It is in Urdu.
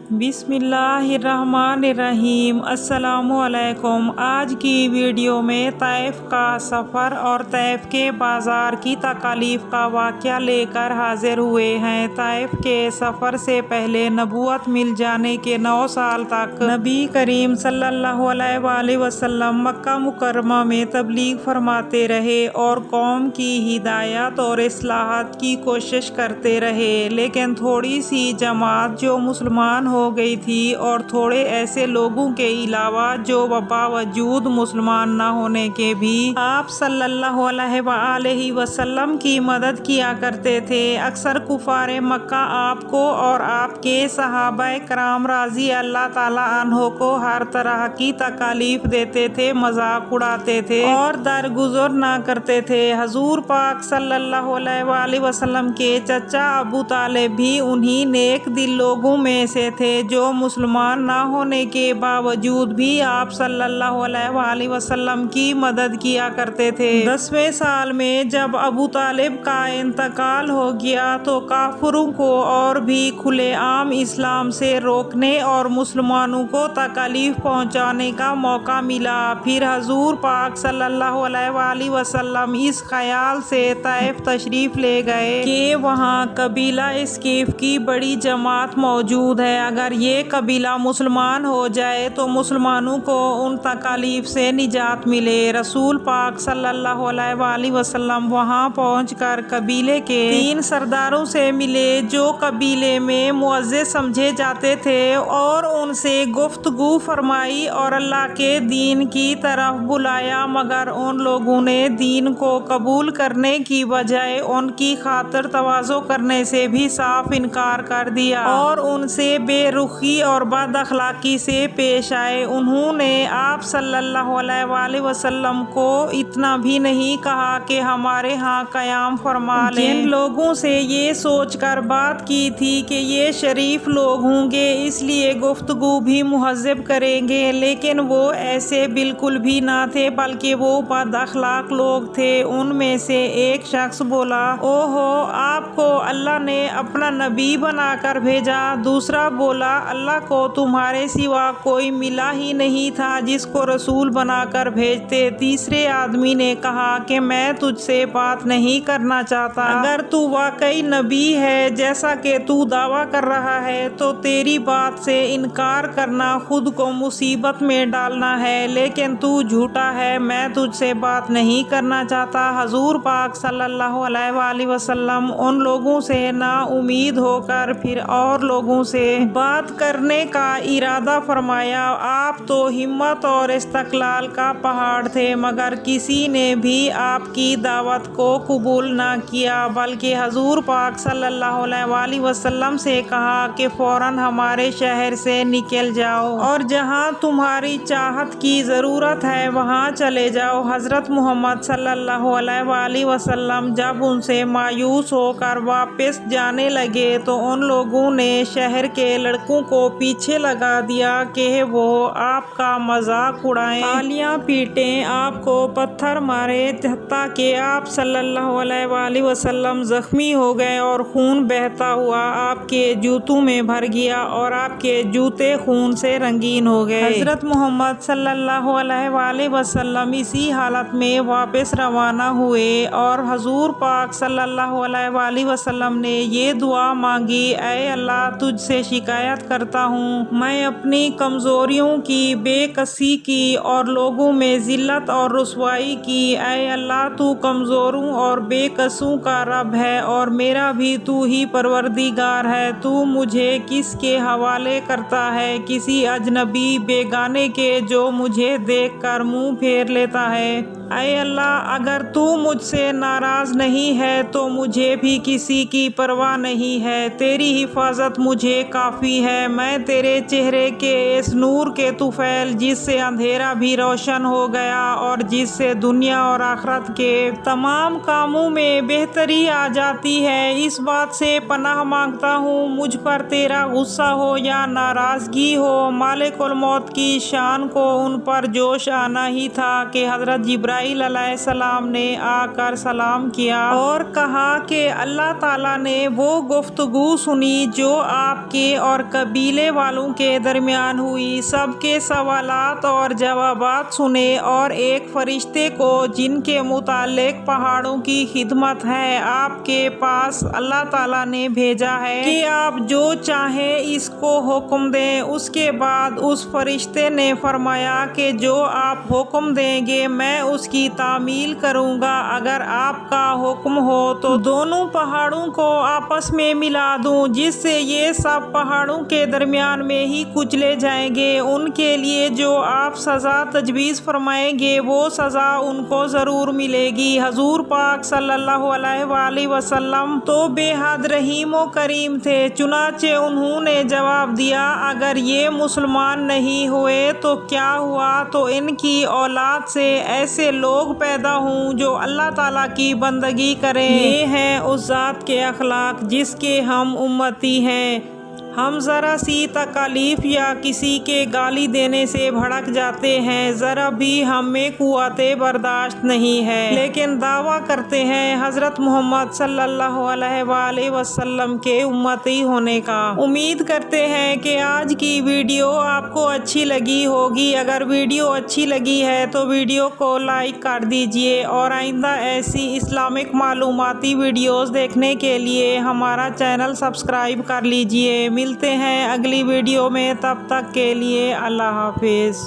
بسم اللہ الرحمن الرحیم۔ السلام علیکم۔ آج کی ویڈیو میں طائف کا سفر اور طائف کے بازار کی تکالیف کا واقعہ لے کر حاضر ہوئے ہیں۔ طائف کے سفر سے پہلے نبوت مل جانے کے 9 سال تک نبی کریم صلی اللہ علیہ وآلہ وسلم مکہ مکرمہ میں تبلیغ فرماتے رہے اور قوم کی ہدایت اور اصلاحات کی کوشش کرتے رہے، لیکن تھوڑی سی جماعت جو مسلمان ہو گئی تھی اور تھوڑے ایسے لوگوں کے علاوہ جو باوجود مسلمان نہ ہونے کے بھی آپ صلی اللہ علیہ وآلہ وسلم کی مدد کیا کرتے تھے۔ اکثر کفار مکہ آپ کو اور آپ کے صحابہ کرام رضی اللہ تعالیٰ عنہ کو ہر طرح کی تکالیف دیتے تھے، مذاق اڑاتے تھے اور درگزر نہ کرتے تھے۔ حضور پاک صلی اللہ علیہ وآلہ وسلم کے چچا ابو طالب بھی انہی نیک دل لوگوں میں سے تھے جو مسلمان نہ ہونے کے باوجود بھی آپ صلی اللہ علیہ وآلہ وسلم کی مدد کیا کرتے تھے۔ 10ویں سال میں جب ابو طالب کا انتقال ہو گیا تو کافروں کو اور بھی کھلے عام اسلام سے روکنے اور مسلمانوں کو تکالیف پہنچانے کا موقع ملا۔ پھر حضور پاک صلی اللہ علیہ وآلہ وسلم اس خیال سے طائف تشریف لے گئے کہ وہاں قبیلہ ثقیف کی بڑی جماعت موجود ہے، اگر یہ قبیلہ مسلمان ہو جائے تو مسلمانوں کو ان تکالیف سے نجات ملے۔ رسول پاک صلی اللہ علیہ وآلہ وسلم وہاں پہنچ کر قبیلے کے 3 سرداروں سے ملے جو قبیلے میں معزز سمجھے جاتے تھے اور ان سے گفتگو فرمائی اور اللہ کے دین کی طرف بلایا، مگر ان لوگوں نے دین کو قبول کرنے کی بجائے ان کی خاطر تواضع کرنے سے بھی صاف انکار کر دیا اور ان سے بے رخی اور بد اخلاقی سے پیش آئے۔ انہوں نے آپ صلی اللہ علیہ وآلہ وسلم کو اتنا بھی نہیں کہا کہ ہمارے ہاں قیام فرما لیں۔ جن لوگوں سے یہ سوچ کر بات کی تھی کہ یہ شریف لوگ ہوں گے اس لیے گفتگو بھی مہذب کریں گے، لیکن وہ ایسے بالکل بھی نہ تھے بلکہ وہ بد اخلاق لوگ تھے۔ ان میں سے ایک شخص بولا، اوہو، آپ کو اللہ نے اپنا نبی بنا کر بھیجا۔ دوسرا بولا، اللہ کو تمہارے سوا کوئی ملا ہی نہیں تھا جس کو رسول بنا کر بھیجتے۔ تیسرے آدمی نے کہا کہ میں تجھ سے بات نہیں کرنا چاہتا، اگر تو واقعی نبی ہے جیسا کہ تو دعویٰ کر رہا ہے تو تیری بات سے انکار کرنا خود کو مصیبت میں ڈالنا ہے، لیکن تو جھوٹا ہے، میں تجھ سے بات نہیں کرنا چاہتا۔ حضور پاک صلی اللہ علیہ وآلہ وسلم ان لوگوں سے نا امید ہو کر پھر اور لوگوں سے بات کرنے کا ارادہ فرمایا۔ آپ تو ہمت اور استقلال کا پہاڑ تھے، مگر کسی نے بھی آپ کی دعوت کو قبول نہ کیا، بلکہ حضور پاک صلی اللہ علیہ وآلہ وسلم سے کہا کہ فوراً ہمارے شہر سے نکل جاؤ اور جہاں تمہاری چاہت کی ضرورت ہے وہاں چلے جاؤ۔ حضرت محمد صلی اللہ علیہ وآلہ وسلم جب ان سے مایوس ہو کر واپس جانے لگے تو ان لوگوں نے شہر کے لڑکوں کو پیچھے لگا دیا کہ وہ آپ کا مذاق اڑائیں، تالیاں پیٹیں، آپ کو پتھر مارے، حتیٰ کہ آپ صلی اللہ علیہ وآلہ وسلم زخمی ہو گئے اور خون بہتا ہوا آپ کے جوتوں میں بھر گیا اور آپ کے جوتے خون سے رنگین ہو گئے۔ حضرت محمد صلی اللہ علیہ وآلہ وسلم اسی حالت میں واپس روانہ ہوئے اور حضور پاک صلی اللہ علیہ وآلہ وسلم نے یہ دعا مانگی، اے اللہ، تجھ سے شکایت کرتا ہوں، میں اپنی کمزوریوں کی، بے کسی کی اور لوگوں میں ذلت اور رسوائی کی۔ اے اللہ، تو کمزوروں اور بے کسوں کا رب ہے اور میرا بھی تو ہی پروردگار ہے۔ تو مجھے کس کے حوالے کرتا ہے؟ کسی اجنبی بیگانے کے جو مجھے دیکھ کر منہ پھیر لیتا ہے۔ اے اللہ، اگر تو مجھ سے ناراض نہیں ہے تو مجھے بھی کسی کی پرواہ نہیں ہے، تیری حفاظت مجھے کافی ہے۔ میں تیرے چہرے کے اس نور کے طفیل جس سے اندھیرا بھی روشن ہو گیا اور جس سے دنیا اور آخرت کے تمام کاموں میں بہتری آ جاتی ہے، اس بات سے پناہ مانگتا ہوں مجھ پر تیرا غصہ ہو یا ناراضگی ہو۔ مالک الموت کی شان کو ان پر جوش آنا ہی تھا کہ حضرت جبرائیل جبرائیل علیہ السلام نے آ کر سلام کیا اور کہا کہ اللہ تعالیٰ نے وہ گفتگو سنی جو آپ کے اور قبیلے والوں کے درمیان ہوئی، سب کے سوالات اور جوابات سنے، اور ایک فرشتے کو جن کے متعلق پہاڑوں کی خدمت ہے آپ کے پاس اللہ تعالیٰ نے بھیجا ہے کہ آپ جو چاہیں اس کو حکم دیں۔ اس کے بعد اس فرشتے نے فرمایا کہ جو آپ حکم دیں گے میں اس کی تعمیل کروں گا۔ اگر آپ کا حکم ہو تو دونوں پہاڑوں کو آپس میں ملا دوں، جس سے یہ سب پہاڑوں کے درمیان میں ہی کچلے جائیں گے۔ ان کے لیے جو آپ سزا تجویز فرمائیں گے وہ سزا ان کو ضرور ملے گی۔ حضور پاک صلی اللہ علیہ وآلہ وسلم تو بے حد رحیم و کریم تھے، چنانچہ انہوں نے جواب دیا اگر یہ مسلمان نہیں ہوئے تو کیا ہوا؟ تو ان کی اولاد سے ایسے لوگ پیدا ہوں جو اللہ تعالیٰ کی بندگی کریں۔ یہ ہیں اس ذات کے اخلاق جس کے ہم امتی ہیں۔ ہم ذرا سی تکالیف یا کسی کے گالی دینے سے بھڑک جاتے ہیں، ذرا بھی ہم میں قوت برداشت نہیں ہے، لیکن دعویٰ کرتے ہیں حضرت محمد صلی اللہ علیہ وآلہ وسلم کے امتی ہونے کا۔ امید کرتے ہیں کہ آج کی ویڈیو آپ کو اچھی لگی ہوگی۔ اگر ویڈیو اچھی لگی ہے تو ویڈیو کو لائک کر دیجئے، اور آئندہ ایسی اسلامک معلوماتی ویڈیوز دیکھنے کے لیے ہمارا چینل سبسکرائب کر لیجئے۔ ملتے ہیں اگلی ویڈیو میں، تب تک کے لیے اللہ حافظ۔